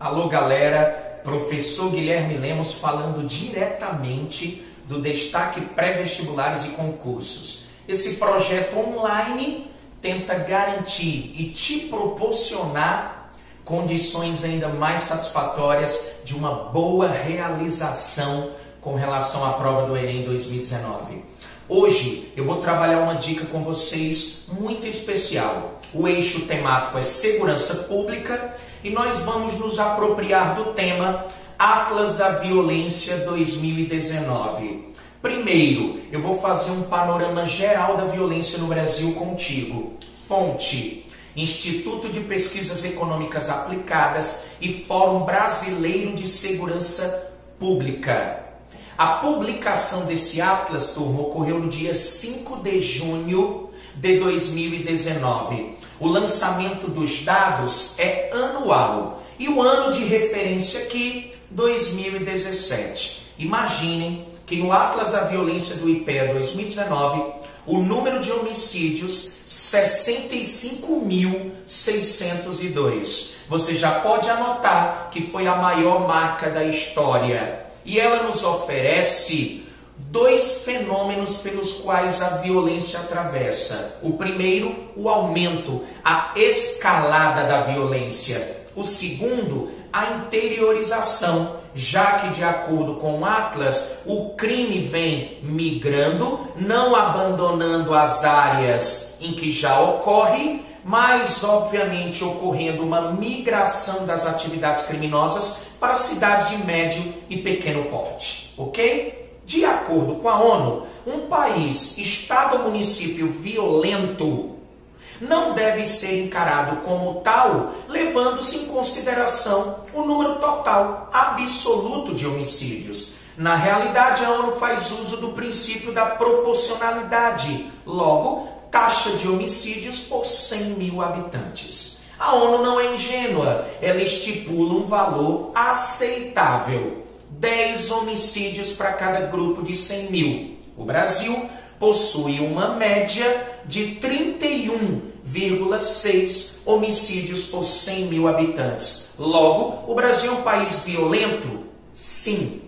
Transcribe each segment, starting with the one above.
Alô galera, professor Guilherme Lemos falando diretamente do Destaque Pré-Vestibulares e Concursos. Esse projeto online tenta garantir e te proporcionar condições ainda mais satisfatórias de uma boa realização com relação à prova do Enem 2019. Hoje eu vou trabalhar uma dica com vocês muito especial. O eixo temático é segurança pública e nós vamos nos apropriar do tema Atlas da Violência 2019. Primeiro, eu vou fazer um panorama geral da violência no Brasil contigo. Fonte: Instituto de Pesquisas Econômicas Aplicadas e Fórum Brasileiro de Segurança Pública. A publicação desse Atlas, turma, ocorreu no dia 5 de junho de 2019. O lançamento dos dados é anual e o ano de referência aqui, 2017. Imaginem que no Atlas da Violência do IPEA 2019, o número de homicídios 65.602. Você já pode anotar que foi a maior marca da história. E ela nos oferece dois fenômenos pelos quais a violência atravessa. O primeiro, o aumento, a escalada da violência. O segundo, a interiorização, já que, de acordo com o Atlas, o crime vem migrando, não abandonando as áreas em que já ocorre, mas, obviamente, ocorrendo uma migração das atividades criminosas para cidades de médio e pequeno porte, ok? De acordo com a ONU, um país, estado ou município violento não deve ser encarado como tal, levando-se em consideração o número total, absoluto de homicídios. Na realidade, a ONU faz uso do princípio da proporcionalidade, logo, taxa de homicídios por 100 mil habitantes. A ONU não é ingênua, ela estipula um valor aceitável, 10 homicídios para cada grupo de 100 mil. O Brasil possui uma média de 31,6 homicídios por 100 mil habitantes. Logo, o Brasil é um país violento? Sim.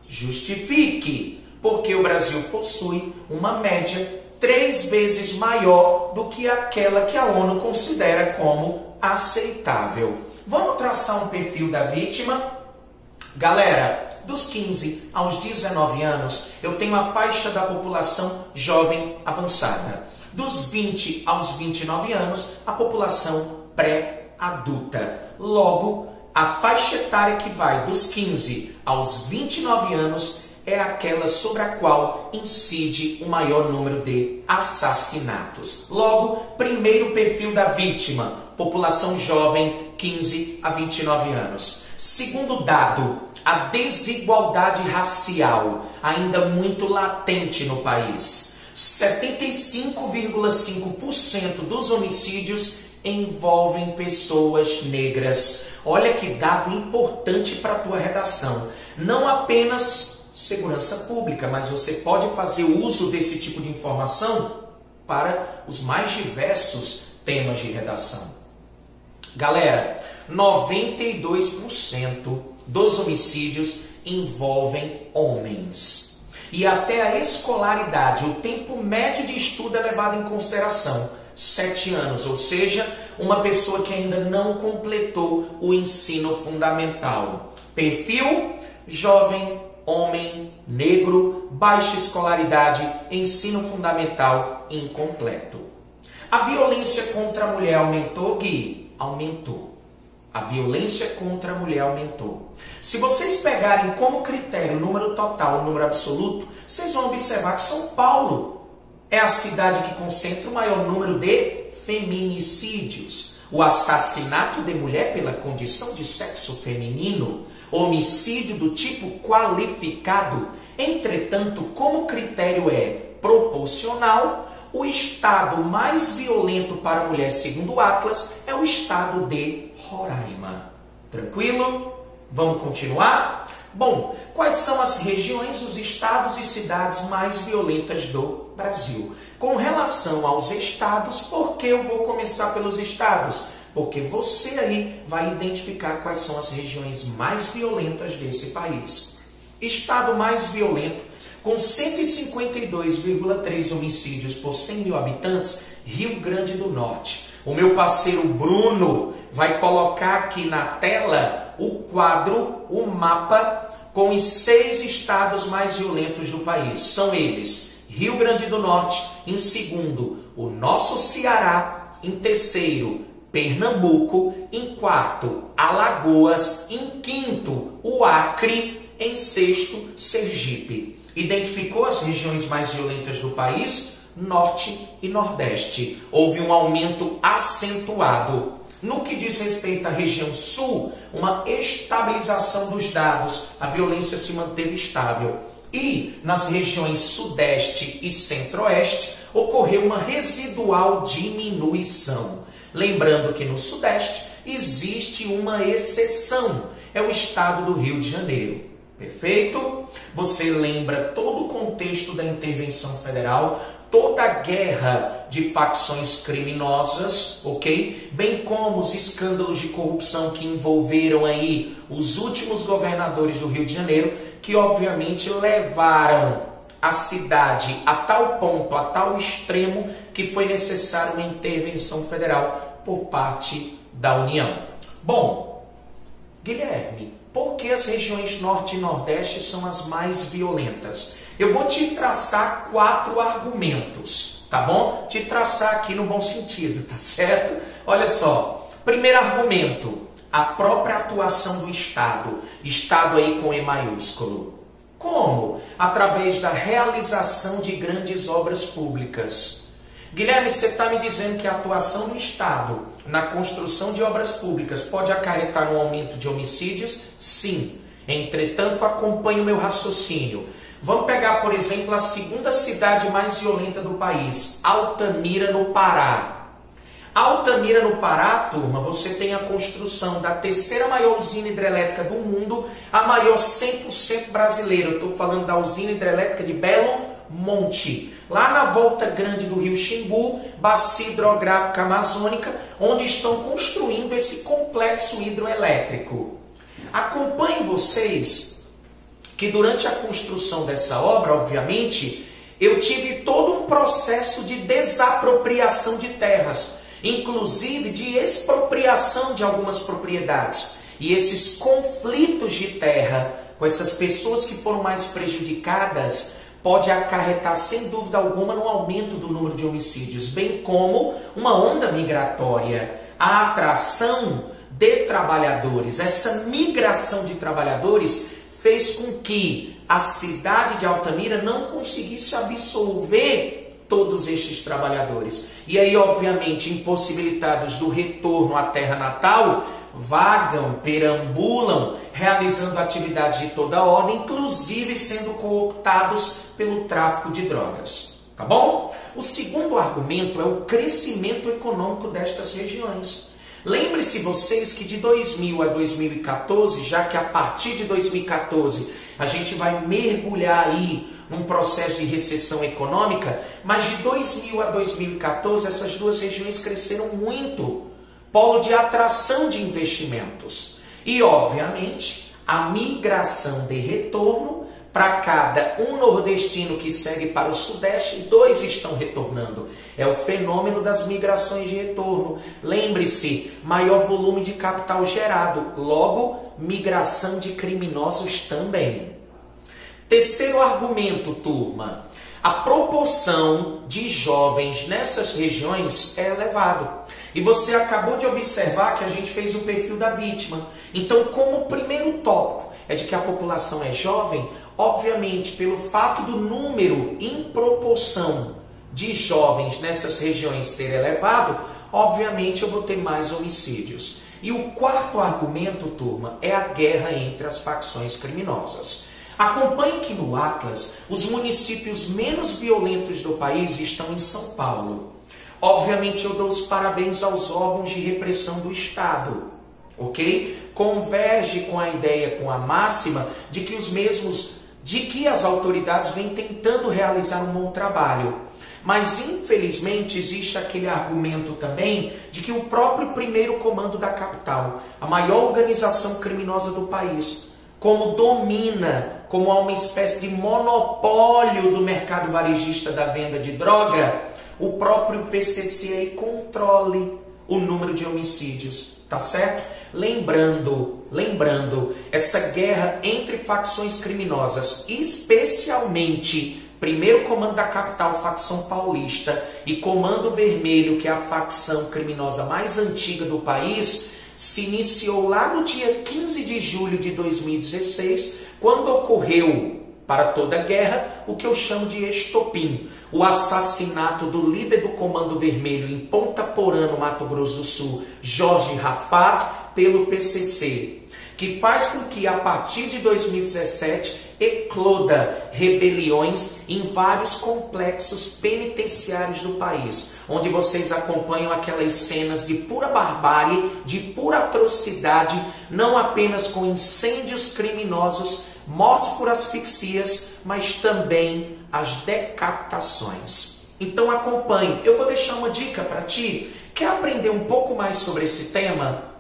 Justifique, porque o Brasil possui uma média 3 vezes maior do que aquela que a ONU considera como aceitável. Vamos traçar um perfil da vítima? Galera, dos 15 aos 19 anos, eu tenho a faixa da população jovem avançada. Dos 20 aos 29 anos, a população pré-adulta. Logo, a faixa etária que vai dos 15 aos 29 anos é aquela sobre a qual incide o maior número de assassinatos. Logo, primeiro perfil da vítima, população jovem, 15 a 29 anos. Segundo dado, a desigualdade racial, ainda muito latente no país. 75,5% dos homicídios envolvem pessoas negras. Olha que dado importante para a tua redação. Não apenas segurança pública, mas você pode fazer uso desse tipo de informação para os mais diversos temas de redação. Galera, 92% dos homicídios envolvem homens. E até a escolaridade, o tempo médio de estudo é levado em consideração, 7 anos, ou seja, uma pessoa que ainda não completou o ensino fundamental. Perfil: jovem, homem, negro, baixa escolaridade, ensino fundamental incompleto. A violência contra a mulher aumentou, Gui? Aumentou. A violência contra a mulher aumentou. Se vocês pegarem como critério o número total, o número absoluto, vocês vão observar que São Paulo é a cidade que concentra o maior número de feminicídios. O assassinato de mulher pela condição de sexo feminino, homicídio do tipo qualificado. Entretanto, como o critério é proporcional, o estado mais violento para a mulher, segundo o Atlas, é o estado de Roraima. Tranquilo? Vamos continuar? Bom, quais são as regiões, os estados e cidades mais violentas do Brasil? Com relação aos estados, por que eu vou começar pelos estados? porque você aí vai identificar quais são as regiões mais violentas desse país. Estado mais violento, com 152,3 homicídios por 100 mil habitantes, Rio Grande do Norte. O meu parceiro Bruno vai colocar aqui na tela o quadro, o mapa, com os 6 estados mais violentos do país. São eles: Rio Grande do Norte, em segundo, o nosso Ceará, em terceiro, Pernambuco, em quarto, Alagoas, em quinto, o Acre, em sexto, Sergipe. Identificou as regiões mais violentas do país? Norte e Nordeste. Houve um aumento acentuado. No que diz respeito à região Sul, uma estabilização dos dados, a violência se manteve estável. E nas regiões Sudeste e Centro-Oeste, ocorreu uma residual diminuição. Lembrando que no Sudeste existe uma exceção, é o estado do Rio de Janeiro. Perfeito? Você lembra todo o contexto da intervenção federal, toda a guerra de facções criminosas, ok? Bem como os escândalos de corrupção que envolveram aí os últimos governadores do Rio de Janeiro, que obviamente levaram a cidade a tal ponto, a tal extremo, que foi necessária uma intervenção federal por parte da União. Bom, Guilherme, por que as regiões Norte e Nordeste são as mais violentas? Eu vou te traçar 4 argumentos, tá bom? Te traçar aqui no bom sentido, tá certo? Olha só, primeiro argumento, a própria atuação do Estado. Estado aí com E maiúsculo. Como? Através da realização de grandes obras públicas. Guilherme, você está me dizendo que a atuação do Estado na construção de obras públicas pode acarretar no aumento de homicídios? Sim. Entretanto, acompanhe o meu raciocínio. Vamos pegar, por exemplo, a segunda cidade mais violenta do país, Altamira, no Pará. Altamira, no Pará, turma, você tem a construção da terceira maior usina hidrelétrica do mundo, a maior 100% brasileira. Eu estou falando da usina hidrelétrica de Belo Monte, lá na volta grande do rio Xingu, bacia hidrográfica amazônica, onde estão construindo esse complexo hidroelétrico. Acompanhem vocês que durante a construção dessa obra, obviamente, eu tive todo um processo de desapropriação de terras, inclusive de expropriação de algumas propriedades. E esses conflitos de terra com essas pessoas que foram mais prejudicadas pode acarretar, sem dúvida alguma, no aumento do número de homicídios, bem como uma onda migratória, a atração de trabalhadores. Essa migração de trabalhadores fez com que a cidade de Altamira não conseguisse absorver todos estes trabalhadores. E aí, obviamente, impossibilitados do retorno à terra natal, vagam, perambulam, realizando atividades de toda ordem, inclusive sendo cooptados pelo tráfico de drogas. Tá bom? O segundo argumento é o crescimento econômico destas regiões. Lembre-se vocês que de 2000 a 2014, já que a partir de 2014 a gente vai mergulhar aí num processo de recessão econômica, mas de 2000 a 2014 essas duas regiões cresceram muito, polo de atração de investimentos. E, obviamente, a migração de retorno, para cada um nordestino que segue para o sudeste, 2 estão retornando. É o fenômeno das migrações de retorno. Lembre-se, maior volume de capital gerado, logo, migração de criminosos também. Terceiro argumento, turma. A proporção de jovens nessas regiões é elevado. E você acabou de observar que a gente fez o perfil da vítima. Então, como o primeiro tópico é de que a população é jovem, obviamente, pelo fato do número em proporção de jovens nessas regiões ser elevado, obviamente eu vou ter mais homicídios. E o quarto argumento, turma, é a guerra entre as facções criminosas. Acompanhe que no Atlas, os municípios menos violentos do país estão em São Paulo. Obviamente eu dou os parabéns aos órgãos de repressão do Estado, ok? Converge com a ideia, com a máxima de que as autoridades vêm tentando realizar um bom trabalho. Mas, infelizmente, existe aquele argumento também de que o próprio primeiro comando da capital, a maior organização criminosa do país, como domina, como há uma espécie de monopólio do mercado varejista da venda de droga, o próprio PCC aí controle o número de homicídios, tá certo? Lembrando, essa guerra entre facções criminosas, especialmente primeiro comando da capital, facção paulista, e comando vermelho, que é a facção criminosa mais antiga do país, se iniciou lá no dia 15 de julho de 2016, quando ocorreu, para toda a guerra, o que eu chamo de estopim, o assassinato do líder do Comando Vermelho em Ponta Porã, no Mato Grosso do Sul, Jorge Rafat, pelo PCC, que faz com que, a partir de 2017, ecloda rebeliões em vários complexos penitenciários do país, onde vocês acompanham aquelas cenas de pura barbárie, de pura atrocidade, não apenas com incêndios criminosos, mortes por asfixias, mas também as decapitações. Então acompanhe. Eu vou deixar uma dica para ti. Quer aprender um pouco mais sobre esse tema?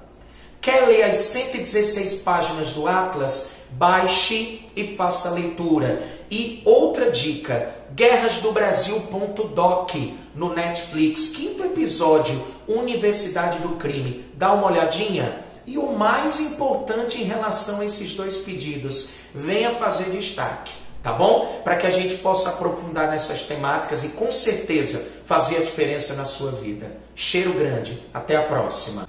Quer ler as 116 páginas do Atlas? Baixe e faça a leitura. E outra dica, guerrasdobrasil.doc no Netflix, 5º episódio, Universidade do Crime. Dá uma olhadinha. E o mais importante em relação a esses dois pedidos, venha fazer destaque, tá bom? Para que a gente possa aprofundar nessas temáticas e com certeza fazer a diferença na sua vida. Cheiro grande, até a próxima.